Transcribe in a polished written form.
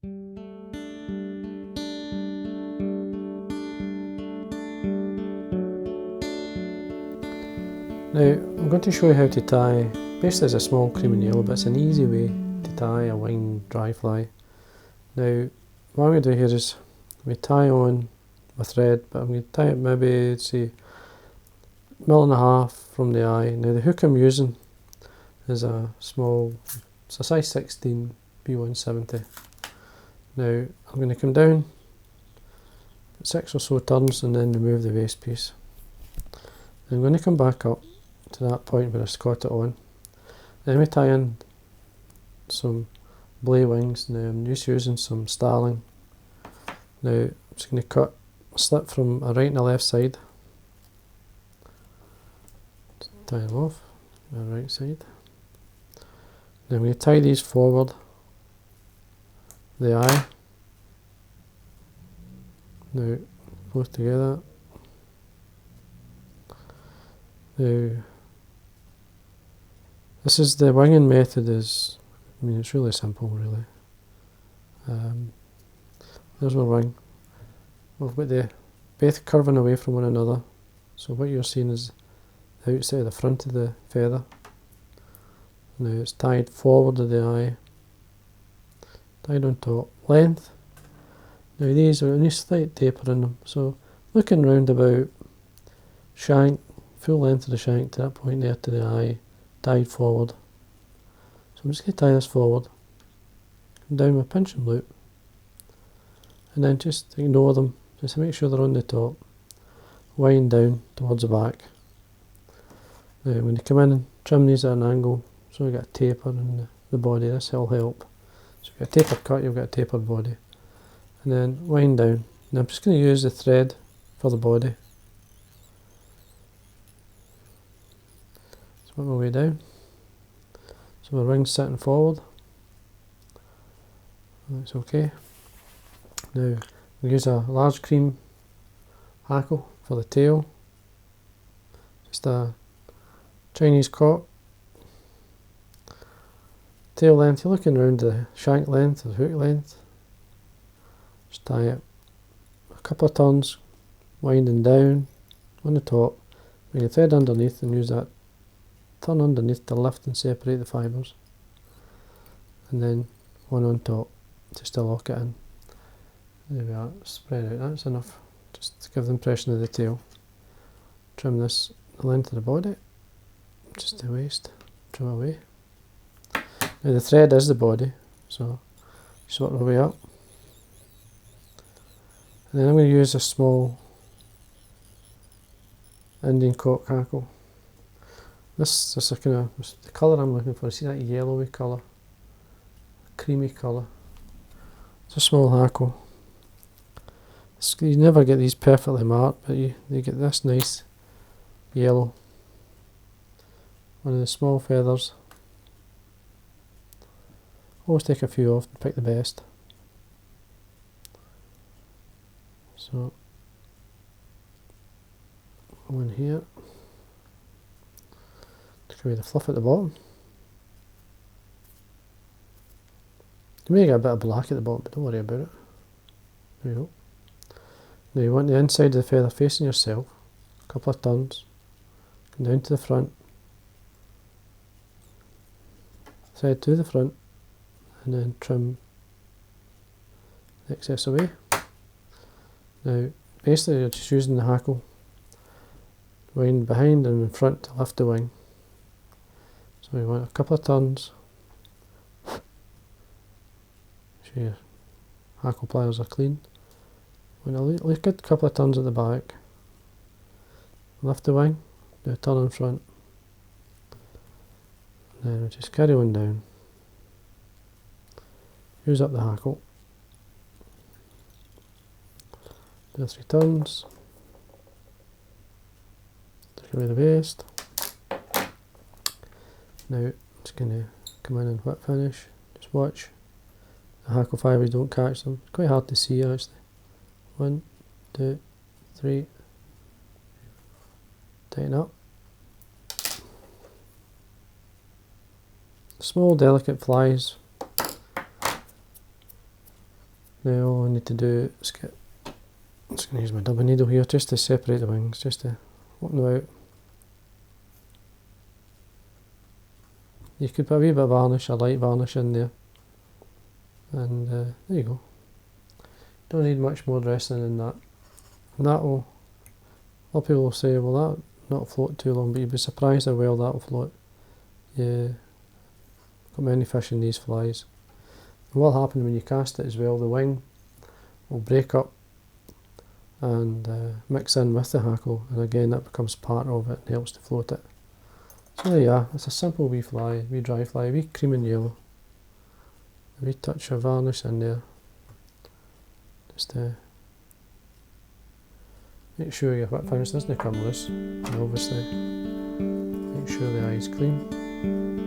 Now I'm going to show you how to tie, basically it's a small cream and yellow, but it's an easy way to tie a wing dry fly. Now what I'm going to do here is we tie on my thread, but I'm going to tie it maybe say 1.5 from the eye. Now the hook I'm using is a small, it's a size 16 B170. Now I'm going to come down 6 or so turns and then remove the waste piece. I'm going to come back up to that point where I caught it on. Then we tie in some blade wings. Now I'm just using some Starling. Now I'm just going to cut a slip from a right and a left side. Tie them off the right side. Then we tie these forward the eye. Now both together. Now this is the winging method is, I mean it's really simple really. There's my wing. We've got the both curving away from one another. So what you're seeing is the outside of the front of the feather. Now it's tied forward of the eye, tied on top. Length. Now these are only slight taper in them, so looking round about shank, full length of the shank to that point there to the eye, tied forward. So I'm just going to tie this forward, come down with pinch and loop, and then just ignore them, just to make sure they're on the top. Wind down towards the back. Now when you come in and trim these at an angle, so we get a taper in the body, this will help. So if you've got a tapered cut, you've got a tapered body. And then wind down. Now I'm just going to use the thread for the body. So work my way down. So my ring's sitting forward. That's okay. Now we use a large cream hackle for the tail. Just a Chinese cock. Tail length, you're looking around the shank length or the hook length. Just tie it a couple of turns, winding down on the top, bring the thread underneath and use that turn underneath to lift and separate the fibres, and then one on top just to lock it in. There we are, spread out, that's enough, just to give the impression of the tail. Trim this the length of the body, just the waist, trim away. Now the thread is the body, so just work our way up. And then I'm going to use a small Indian cock hackle. This is a kind of the colour I'm looking for. See that yellowy colour, creamy colour. It's a small hackle. You never get these perfectly marked, but you get this nice yellow. One of the small feathers. Always take a few off and pick the best. So one here. Take away the fluff at the bottom. You may get a bit of black at the bottom, but don't worry about it. There you go. Now you want the inside of the feather facing yourself. A couple of turns. Come down to the front. Side to the front. And then trim the excess away. Now basically you're just using the hackle, wind behind and in front to lift the wing. So you want a couple of turns. Make sure your hackle pliers are clean. Want a good couple of turns at the back. Lift the wing, do a turn in front. And then we just carry on down. Use up the hackle. Do 3 turns. Take away the waste. Now I'm just going to come in and whip finish. Just watch the hackle fibres, don't catch them. It's quite hard to see actually. 1, 2, 3. Tighten up. Small delicate flies. Now all I need to do is I'm just going to use my double needle here just to separate the wings, just to open them out. You could put a wee bit of varnish, a light varnish in there, and there you go. Don't need much more dressing than that. And that'll, a lot of people will say, well, that'll not float too long, but you'd be surprised how well that'll float. Yeah, got many fish in these flies. And what'll happen when you cast it as well, the wing will break up and mix in with the hackle, and again that becomes part of it and helps to float it. So there you are, it's a simple wee fly, wee dry fly, wee cream and yellow. A wee touch of varnish in there, just to make sure your whip finish doesn't come loose, and obviously make sure the eye's clean.